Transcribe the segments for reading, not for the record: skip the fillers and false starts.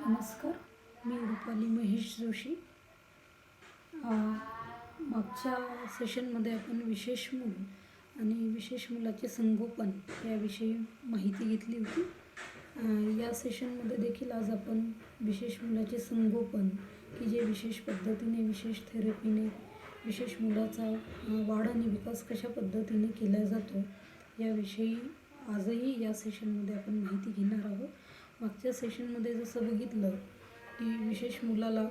नमस्कार, मी रुपाली महेश जोशी. मागच्या सेशनमध्ये आपण विशेष मूल आणि विशेष मुलाचे संगोपन याविषयी माहिती घेतली होती. या सेशनमध्ये देखील आज आपण विशेष मुलाचे संगोपन की जे विशेष पद्धतीने, विशेष थेरपीने विशेष मुलाचा वाढ आणि विकास कशा पद्धतीने केला जातो याविषयी आजही या सेशनमध्ये आपण माहिती घेणार आहोत. मागच्या सेशनमध्ये जसं बघितलं की विशेष मुलाला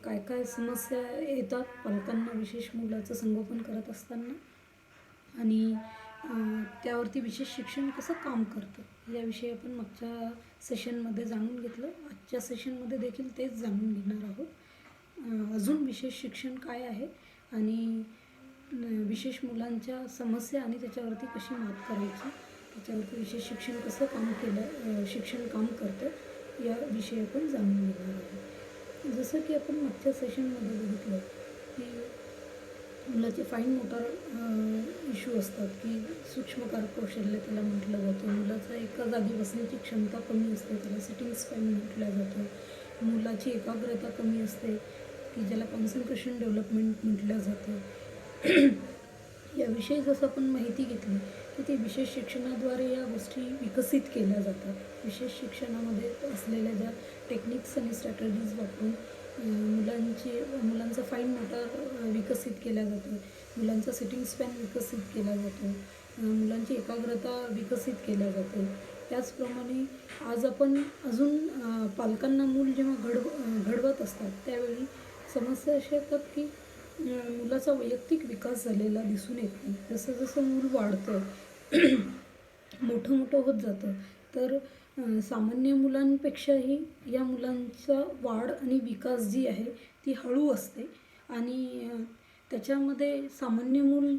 काय काय समस्या येतात पालकांना विशेष मुलाचं संगोपन करत असताना, आणि त्यावरती विशेष शिक्षण कसं काम करतं याविषयी आपण मागच्या सेशनमध्ये जाणून घेतलं. आजच्या सेशनमध्ये देखील तेच जाणून घेणार आहोत. अजून विशेष शिक्षण काय आहे आणि विशेष मुलांच्या समस्या आणि त्याच्यावरती कशी मात करायची, त्याच्यावरती विशेष शिक्षण कसं शिक्षण काम करतं याविषयी आपण जाणून घेणार आहोत. जसं की आपण मागच्या सेशनमध्ये बघितलं की मुलाचे फाईन मोटार इश्यू असतात, की सूक्ष्मकारक कौशल्य त्याला म्हटलं जातं. मुलाचा एका जागी बसण्याची क्षमता कमी असते, त्याला सिटिंग स्पॅन म्हटलं जातं. मुलाची एकाग्रता कमी असते, की ज्याला कॉन्सन्ट्रेशन डेव्हलपमेंट म्हटलं जातं. याविषयी जसं आपण माहिती घेतली की ते विशेष शिक्षणाद्वारे या गोष्टी विकसित केल्या जातात. विशेष शिक्षणामध्ये असलेल्या ज्या टेक्निक्स आणि स्ट्रॅटर्जीज वापरून मुलांचा फाईन मोटार विकसित केला जातो, मुलांचा सिटिंग स्पॅन विकसित केला जातो, मुलांची एकाग्रता विकसित केल्या जाते. त्याचप्रमाणे आज आपण अजून पालकांना मूल जेव्हा घडवत असतात त्यावेळी समस्या अशा येतात की मुलाचा वैयक्तिक विकास झालेला दिसून येत नाही. जसं जसं मूल वाढतं मोठं होत जातं, तर सामान्य मुलांपेक्षाही या मुलांचा वाढ आणि विकास जी आहे ती हळू असते. आणि त्याच्यामध्ये सामान्य मूल,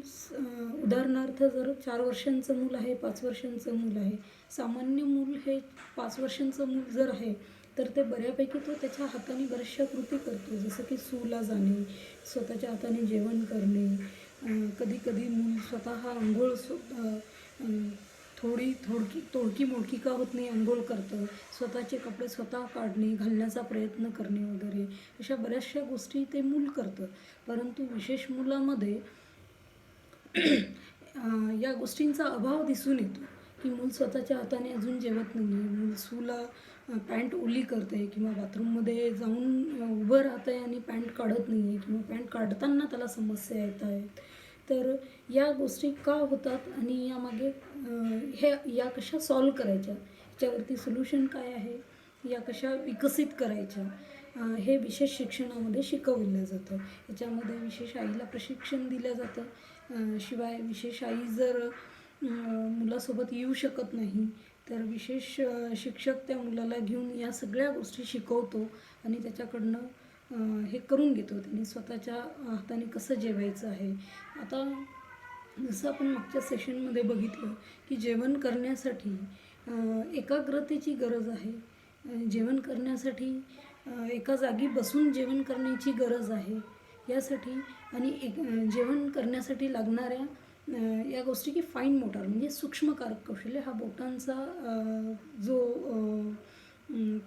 उदाहरणार्थ जर 4 वर्षांचं मूल आहे, 5 वर्षांचं मूल आहे, सामान्य मूल हे 5 वर्षांचं मूल जर आहे तर ते बऱ्यापैकी तो त्याच्या हाताने बऱ्याचशा कृती करतो, जसं की सूला जाणे, स्वतःच्या हाताने जेवण करणे, कधी कधी मूल स्वतः आंघोळ तोडकी मोडकी का होत नाही आंघोळ करतं, स्वतःचे कपडे स्वतः काढणे, घालण्याचा प्रयत्न करणे वगैरे अशा बऱ्याचशा गोष्टी ते मूल करतं. परंतु विशेष मुलामध्ये या गोष्टींचा अभाव दिसून येतो, की मूल स्वतःच्या हाताने अजून जेवत नाही आहे, मूल सूला पॅन्ट ओली करतं आहे किंवा बाथरूममध्ये जाऊन उभं राहतं आहे आणि पॅन्ट काढत नाही आहे किंवा पॅन्ट काढताना त्याला समस्या येत आहेत. तर या गोष्टी का होतात आणि यामागे या कशा सॉल्व करायच्या, याच्यावरती सोल्युशन काय आहे, या कशा विकसित करायच्या, हे विशेष शिक्षणामध्ये शिकवलं जातं. याच्यामध्ये विशेष आईला प्रशिक्षण दिलं जातं. शिवाय विशेष आई जर मुलासोबत येऊ शकत नाही तर विशेष शिक्षक त्या मुलाला घेऊन या सगळ्या गोष्टी शिकवतो आणि त्याच्याकडनं हे करून घेतो, त्यांनी स्वतःच्या हाताने कसं जेवायचं आहे. आता जसं आपण मागच्या सेशनमध्ये बघितलं की जेवण करण्यासाठी एकाग्रतेची गरज आहे, जेवण करण्यासाठी एका जागी बसून जेवण करण्याची गरज आहे. यासाठी आणि जेवण करण्यासाठी लागणाऱ्या या गोष्टी की फाईन मोटार म्हणजे सूक्ष्मकारक कौशल्य, हा बोटांचा जो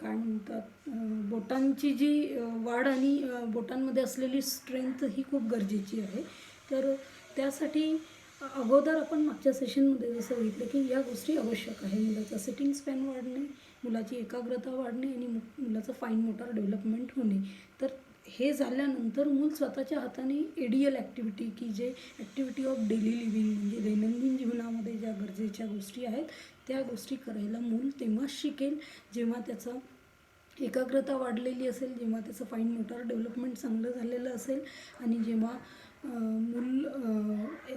काय म्हणतात, बोटांची जी वाढ आणि बोटांमध्ये असलेली स्ट्रेंथ ही खूप गरजेची आहे. तर त्यासाठी अगोदर आपण मागच्या सेशनमध्ये जसं बघितलं की या गोष्टी आवश्यक आहे. मुलाचा सिटिंग स्पॅन वाढणे, मुलाची एकाग्रता वाढणे आणि मुलाचं फाईन मोटार डेव्हलपमेंट होणे. तर हे झाल्यानंतर मूल स्वतःच्या हाताने एडियल ॲक्टिव्हिटी, की जे ॲक्टिव्हिटी ऑफ डेली लिव्हिंग म्हणजे दैनंदिन जीवनामध्ये ज्या गरजेच्या गोष्टी आहेत त्या गोष्टी करायला मूल तेव्हाच शिकेल जेव्हा त्याचा एकाग्रता वाढलेली असेल, जेव्हा त्याचं फाईन मोटार डेव्हलपमेंट चांगलं झालेलं असेल आणि जेव्हा मूल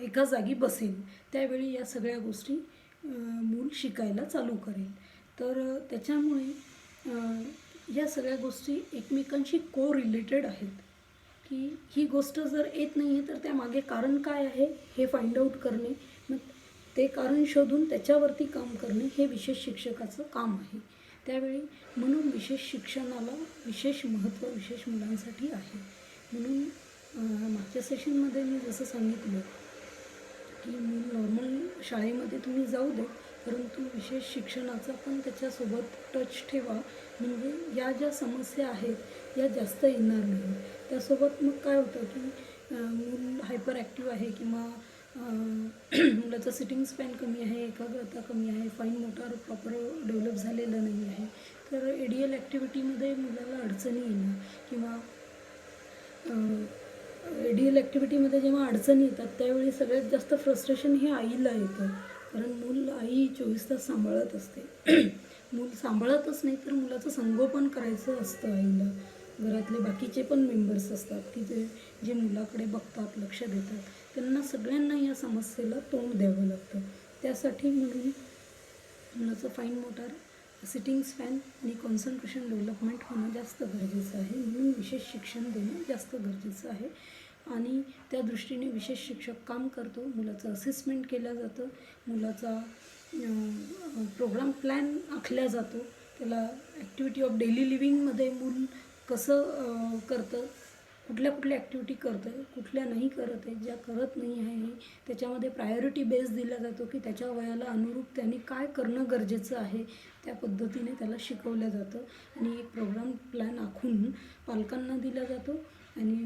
एका जागी बसेल, त्यावेळी या सगळ्या गोष्टी मूल शिकायला चालू करेल. तर त्याच्यामुळे या सगळ्या गोष्टी एकमेकांशी रिलेटेड आहेत, की ही गोष्ट जर येत नाही आहे तर त्यामागे कारण काय आहे हे फाइंड आऊट करणे, मग ते कारण शोधून त्याच्यावरती काम करणे हे विशेष शिक्षकाचं काम आहे. त्यावेळी म्हणून विशेष शिक्षणाला विशेष महत्त्व विशेष मुलांसाठी आहे. म्हणून मागच्या सेशनमध्ये मी जसं सांगितलं की मूल नॉर्मल शाळेमध्ये तुम्ही जाऊ दे, परंतु विशेष शिक्षणाचा पण त्याच्यासोबत टच ठेवा, म्हणजे या ज्या समस्या आहेत या जास्त येणार नाही. त्यासोबत मग काय होतं की मूल हायपर ॲक्टिव्ह आहे किंवा मुलाचं सिटिंग स्पॅन कमी आहे, एकाग्रता कमी आहे, फाईन मोटार प्रॉपर डेव्हलप झालेलं नाही आहे, तर एडियल ॲक्टिव्हिटीमध्ये मुलाला अडचणी येणार किंवा एडियल ॲक्टिव्हिटीमध्ये जेव्हा अडचणी येतात त्यावेळी सगळ्यात जास्त फ्रस्ट्रेशन हे आईला येतं, कारण मूल आई 24 तास सांभाळत असते. मूल सांभाळतच नाही तर मुलाचं संगोपन करायचं असतं आईला. घरातले बाकीचे पण मेंबर्स असतात की जे मुलाकडे बघतात, लक्ष देतात, त्यांना सगळ्यांना या समस्येला तोंड द्यावं लागतं. त्यासाठी म्हणून मुलाचं फाईन मोटार, सिटिंग स्पॅन आणि कॉन्सन्ट्रेशन डेव्हलपमेंट होणं जास्त गरजेचं आहे. म्हणून विशेष शिक्षण देणं जास्त गरजेचं आहे आणि त्या दृष्टीने विशेष शिक्षक काम करतो. मुलाचं असेसमेंट केलं जातं, मुलाचा प्रोग्राम प्लॅन आखला जातो, त्याला ॲक्टिव्हिटी ऑफ डेली लिव्हिंगमध्ये मूल कसं करतं, कुठल्या ॲक्टिव्हिटी करतं आहे, कुठल्या नाही करत आहे, ज्या करत नाही आहे त्याच्यामध्ये प्रायोरिटी बेस दिला जातो की त्याच्या वयाला अनुरूप त्याने काय करणं गरजेचं आहे, त्या पद्धतीने त्याला शिकवलं जातं आणि एक प्रोग्राम प्लॅन आखून पालकांना दिला जातो आणि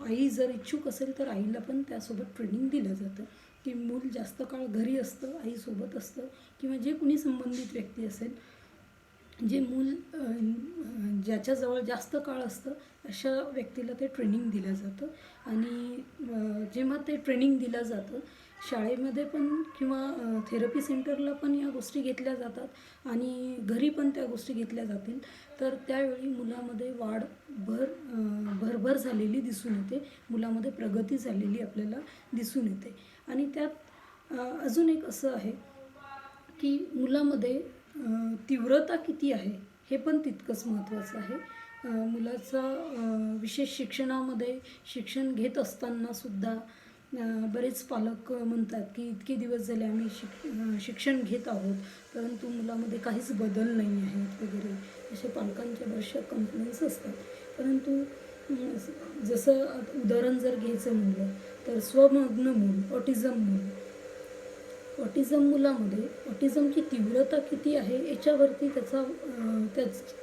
आई जर इच्छुक असेल तर आईला पण त्यासोबत ट्रेनिंग दिलं जातं की मूल जास्त काळ घरी असतं, आईसोबत असतं किंवा जे कुणी संबंधित व्यक्ती असेल, जे मूल ज्याच्याजवळ जास्त काळ असतं अशा व्यक्तीला ते ट्रेनिंग दिलं जातं आणि जेव्हा ते ट्रेनिंग दिलं जातं शाळेमध्ये पण किंवा थेरपी सेंटरला पण या गोष्टी घेतल्या जातात आणि घरी पण त्या गोष्टी घेतल्या जातील, तर त्यावेळी मुलामध्ये वाढ भरभर झालेली दिसून येते, मुलामध्ये प्रगती झालेली आपल्याला दिसून येते. आणि त्यात अजून एक असं आहे की मुलामध्ये तीव्रता किती आहे हे पण तितकंच महत्त्वाचं आहे. मुलाचा विशेष शिक्षणामध्ये शिक्षण घेत असतानासुद्धा बरेच पालक म्हणतात की इतके दिवस झाले आम्ही शिक्षण घेत आहोत परंतु मुलामध्ये काहीच बदल नाही आहेत वगैरे, असे पालकांच्या बऱ्याचशा कंप्लेंट्स असतात. परंतु जसं उदाहरण जर घ्यायचं म्हणलं तर स्वमग्न मूल, ऑटिझम मुलामध्ये ऑटिझमची तीव्रता किती आहे याच्यावरती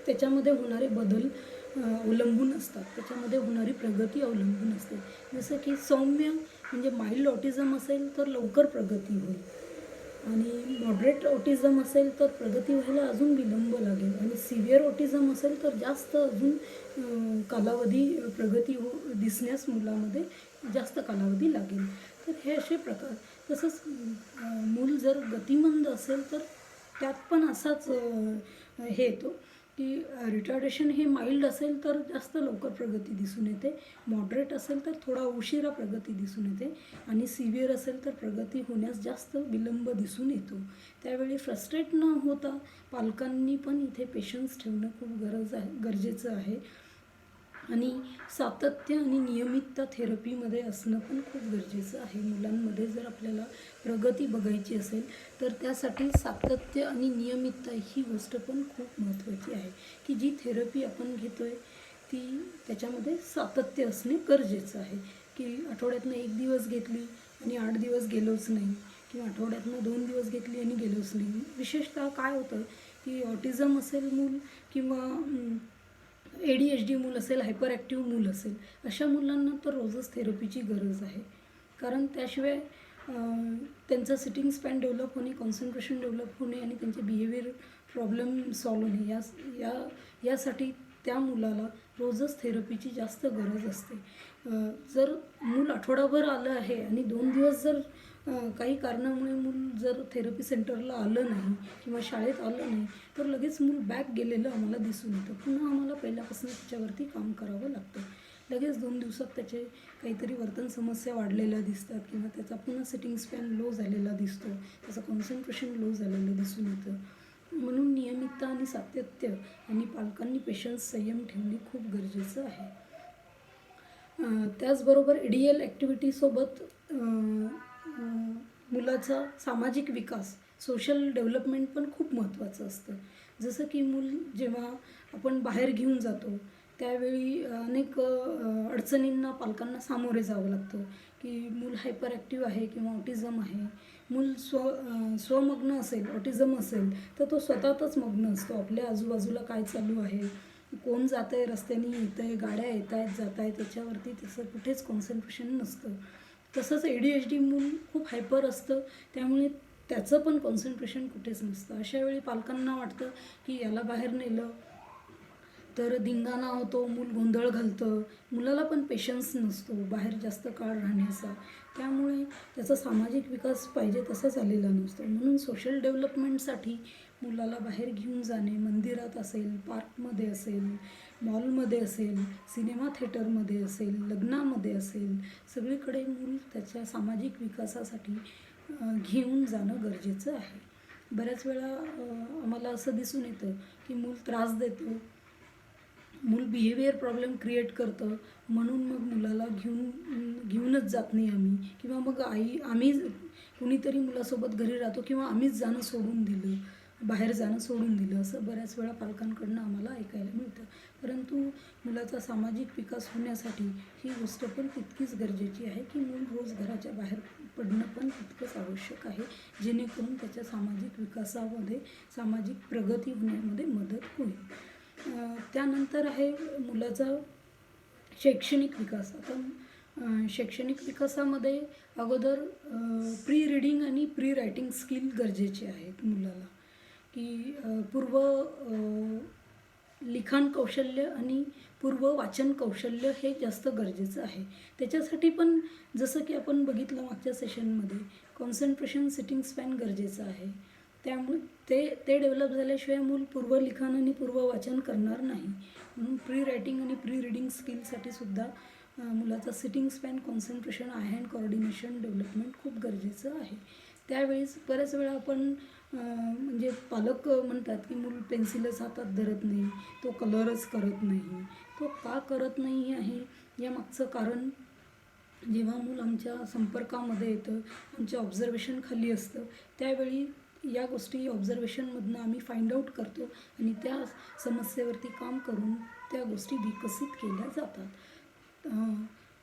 त्याच्यामध्ये होणारे बदल अवलंबून असतात, त्याच्यामध्ये होणारी प्रगती अवलंबून असते. जसं की सौम्य म्हणजे माइल्ड ऑटिझम असेल तर लवकर प्रगती होईल आणि मॉडरेट ऑटिझम असेल तर प्रगती व्हायला अजून विलंब लागेल आणि सिव्हिअर ऑटिझम असेल तर जास्त अजून कालावधी प्रगती दिसण्यास मुलामध्ये जास्त कालावधी लागेल. तर हे असे प्रकार. तसंच मूल जर गतिमंद असेल तर त्यात पण असाच हे येतो की रिटार्डेशन हे माइल्ड असेल तर जास्त लवकर प्रगती दिसून येते, मॉडरेट असेल तर थोडा उशिरा प्रगती दिसून येते आणि सिव्हिअर असेल तर प्रगती होण्यास जास्त विलंब दिसून येतो. त्यावेळी फ्रस्ट्रेट न होता पालकांनी पण इथे पेशन्स ठेवणं खूप गरजेचं आहे आणि सातत्य आणि नियमितता थेरपीमध्ये असणं पण खूप गरजेचं आहे. मुलांमध्ये जर आपल्याला प्रगती बघायची असेल तर त्यासाठी सातत्य आणि नियमितता ही गोष्ट पण खूप महत्त्वाची आहे की जी थेरपी आपण घेतो आहे ती त्याच्यामध्ये सातत्य असणे गरजेचं आहे की आठवड्यातनं 1 दिवस घेतली आणि 8 दिवस गेलोच नाही किंवा आठवड्यातनं 2 दिवस घेतली आणि गेलोच नाही. विशेषतः काय होतं की ऑटिझम असेल मूल किंवा ADHD मूल असेल, हायपर ॲक्टिव्ह मूल असेल, अशा मुलांना तर रोजच थेरपीची गरज आहे, कारण त्याशिवाय त्यांचं सिटिंग स्पॅन डेव्हलप होणे, कॉन्सन्ट्रेशन डेव्हलप होणे आणि त्यांचे बिहेवियर प्रॉब्लेम सॉल्व होणे यासाठी त्या मुलाला रोजच थेरपीची जास्त गरज असते. जर मूल आठवडाभर आलं आहे आणि 2 दिवस जर काही कारणामुळे मूल जर थेरपी सेंटरला आलं नाही किंवा शाळेत आलं नाही तर लगेच मूल बॅक गेलेलं आम्हाला दिसून येतं. पुन्हा आम्हाला पहिल्यापासून त्याच्यावरती काम करावं लागतं. लगेच 2 दिवसात त्याचे काहीतरी वर्तन समस्या वाढलेल्या दिसतात किंवा त्याचा पुन्हा सिटिंग स्पॅन लो झालेला दिसतो, त्याचं कॉन्सन्ट्रेशन लो झालेलं दिसून येतं. म्हणून नियमितता आणि सातत्य आणि पालकांनी पेशन्स, संयम ठेवणे खूप गरजेचं आहे. त्याचबरोबर एडियल ॲक्टिव्हिटीसोबत मुलाचा सामाजिक विकास, सोशल डेव्हलपमेंट पण खूप महत्त्वाचं असतं. जसं की मूल जेव्हा आपण बाहेर घेऊन जातो त्यावेळी अनेक अडचणींना पालकांना सामोरे जावं लागतं, की मूल हायपर ॲक्टिव्ह आहे किंवा ऑटिझम आहे. मूल स्वमग्न असेल, ऑटिझम असेल, तर तो स्वतःतच मग्न असतो. आपल्या आजूबाजूला काय चालू आहे, कोण जात आहे, रस्त्याने येत आहे, गाड्या येत आहेत, जात आहेत, त्याच्यावरती त्याचं कुठेच कॉन्सन्ट्रेशन नसतं. तसंच ADHD मूल खूप हायपर असतं, त्यामुळे त्याचं पण कॉन्सन्ट्रेशन कुठेच नसतं. अशा वेळी पालकांना वाटतं, की याला बाहेर नेलं तर धिंगाणा होतो, मूल गोंधळ घालतं. मुलाला पण पेशन्स नसतो बाहेर जास्त काळ राहण्याचा. त्यामुळे त्याचा सामाजिक विकास पाहिजे तसा झालेला नसतो. म्हणून सोशल डेव्हलपमेंटसाठी मुलाला बाहेर घेऊन जाणे, मंदिरात असेल, पार्कमध्ये असेल, मॉलमध्ये असेल, सिनेमा थिएटरमध्ये असेल, लग्नामध्ये असेल, सगळीकडे मूल त्याच्या सामाजिक विकासासाठी घेऊन जाणं गरजेचं आहे. बऱ्याच वेळा आम्हाला असं दिसून येतं की मूल त्रास देतो, मूल बिहेवियर प्रॉब्लेम क्रिएट करतं, म्हणून मग मुलाला घेऊनच जात नाही आम्ही, किंवा मग आम्ही कुणीतरी मुलासोबत घरी राहतो किंवा आम्हीच जाणं सोडून दिलं, बाहेर जाणं सोडून दिलं, असं बऱ्याच वेळा पालकांकडनं आम्हाला ऐकायला मिळतं. परंतु मुलाचा सामाजिक विकास होण्यासाठी ही गोष्ट पण तितकीच गरजेची आहे की मूल रोज घराच्या बाहेर पडणं पण तितकंच आवश्यक आहे, जेणेकरून त्याच्या सामाजिक विकासामध्ये, सामाजिक प्रगती होण्यामध्ये मदत होईल. त्यानंतर आहे मुलाचा शैक्षणिक विकास. आता शैक्षणिक विकासामध्ये अगोदर प्री रीडिंग आणि प्री रायटिंग स्किल गरजेचे आहेत मुलाला, की पूर्व लिखाण कौशल्य आणि पूर्व वाचन कौशल्य हे जास्त गरजेचं आहे. त्याच्यासाठी पण जसं की आपण बघितलं मागच्या सेशनमध्ये, कॉन्सन्ट्रेशन सिटिंग स्पॅन गरजेचं आहे. त्यामुळे ते डेव्हलप झाल्याशिवाय मूल पूर्व लिखाण आणि पूर्व वाचन करणार नाही. म्हणून प्री रायटिंग आणि प्री रीडिंग स्किलसाठी सुद्धा मुलाचा sitting span, concentration, I hand coordination development खूप गरजेचं आहे. त्यावेळेस बऱ्याच वेळा आपण म्हणजे पालक म्हणतात की मूल पेन्सिलच हातात धरत नाही, तो कलरच करत नाही. तो का करत नाही आहे यामागचं कारण, जेव्हा मूल आमच्या संपर्कामध्ये येतं, आमच्या ऑब्झर्वेशन खाली असतं, त्यावेळी या गोष्टी ऑब्झर्वेशनमधनं आम्ही फाइंड आऊट करतो आणि त्या समस्येवरती काम करून त्या गोष्टी विकसित केल्या जातात.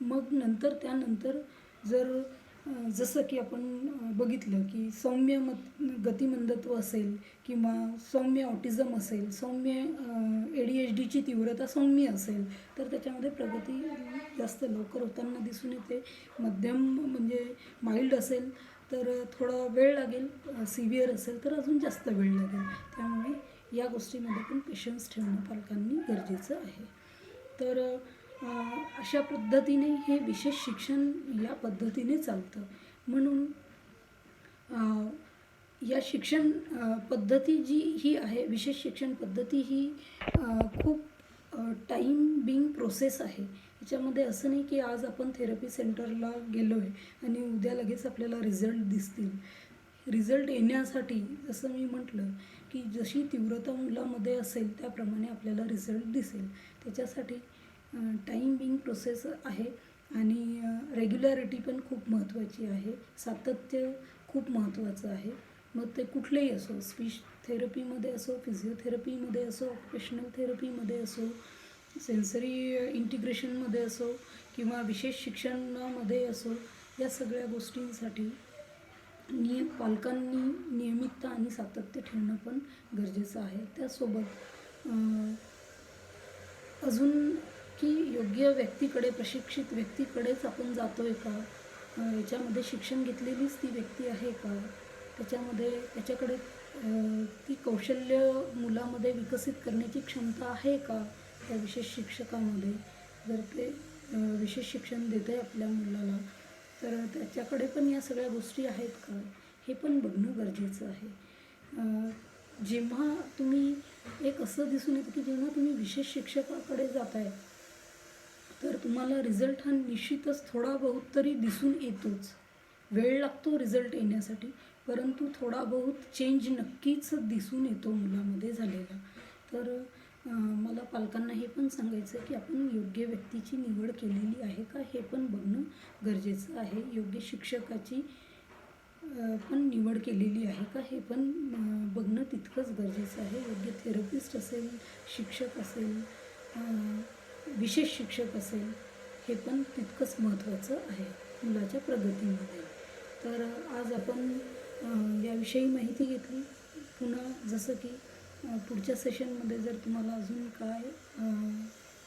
मग त्यानंतर जर जसं की आपण बघितलं की सौम्य गतिमंदत्व असेल किंवा सौम्य ऑटिझम असेल, सौम्य ADHDची तीव्रता सौम्य असेल, तर त्याच्यामध्ये प्रगती जास्त लवकर होताना दिसून येते. मध्यम म्हणजे माइल्ड असेल तर थोडा वेळ लागेल, सिव्हिअर असेल तर अजून जास्त वेळ लागेल. त्यामुळे या गोष्टीमध्ये पण पेशन्स ठेवणं पालकांनी गरजेचं आहे. तर अशा पद्धतीने हे विशेष शिक्षण या पद्धतीने चालतं. म्हणून या शिक्षण पद्धती जी ही आहे, विशेष शिक्षण पद्धती ही खूप टाईम बिंग प्रोसेस आहे. याच्यामध्ये असं नाही की आज आपण थेरपी सेंटरला गेलो आहे आणि उद्या लगेच आपल्याला रिझल्ट दिसतील. रिझल्ट येण्यासाठी जसं मी म्हटलं की जशी तीव्रता मुलामध्ये असेल त्याप्रमाणे आपल्याला रिझल्ट दिसेल. त्याच्यासाठी टाईम बिंग प्रोसेस आहे आणि रेग्युलॅरिटी पण खूप महत्त्वाची आहे. सातत्य खूप महत्त्वाचं आहे. मग ते कुठलेही असो, स्पीच थेरपीमध्ये असो, फिजिओथेरपीमध्ये असो, ऑक्युपेशनल थेरपीमध्ये असो, सेन्सरी इंटिग्रेशनमध्ये असो किंवा विशेष शिक्षणामध्ये असो, या सगळ्या गोष्टींसाठी पालकांनी नियमितता आणि सातत्य ठेवणं पण गरजेचं आहे. त्यासोबत अजून की योग्य व्यक्तीकडे, प्रशिक्षित व्यक्तीकडेच आपण जातो आहे का, याच्यामध्ये शिक्षण घेतलेलीच ती व्यक्ती आहे का, त्याच्याकडे ती कौशल्य मुलामध्ये विकसित करण्याची क्षमता आहे का त्या विशेष शिक्षकामध्ये. जर ते विशेष शिक्षण देत आहे आपल्या मुलाला, तर त्याच्याकडे पण या सगळ्या गोष्टी आहेत का, हे पण बघणं गरजेचं आहे. जेव्हा तुम्ही एक असं दिसून येतं की जेव्हा तुम्ही विशेष शिक्षकाकडे जाताय, तर तुम्हाला रिझल्ट हा निश्चितच थोडा बहुत तरी दिसून येतोच. वेळ लागतो रिझल्ट येण्यासाठी, परंतु थोडा बहुत चेंज नक्कीच दिसून येतो मुलामध्ये झालेला. तर मला पालकांना हे पण सांगायचं की आपण योग्य व्यक्तीची निवड केलेली आहे का हे पण बघणं गरजेचं आहे. योग्य शिक्षकाची पण निवड केलेली आहे का हे पण बघणं तितकंच गरजेचं आहे. योग्य थेरपिस्ट असेल, शिक्षक असेल, विशेष शिक्षक असेल हे पण तितकंच महत्त्वाचं आहे मुलाच्या प्रगतीमध्ये. तर आज आपण याविषयी माहिती घेतली. पुन्हा जसं की पुढच्या सेशनमध्ये जर तुम्हाला अजून काय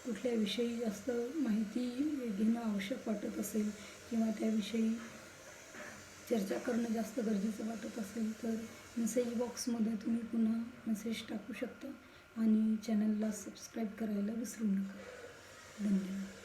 कुठल्याविषयी जास्त माहिती घेणं आवश्यक वाटत असेल किंवा त्याविषयी चर्चा करणं जास्त गरजेचं वाटत असेल तर मेसेज बॉक्समध्ये तुम्ही पुन्हा मेसेज टाकू शकता आणि चॅनलला सबस्क्राईब करायला विसरू नका. धन्यवाद.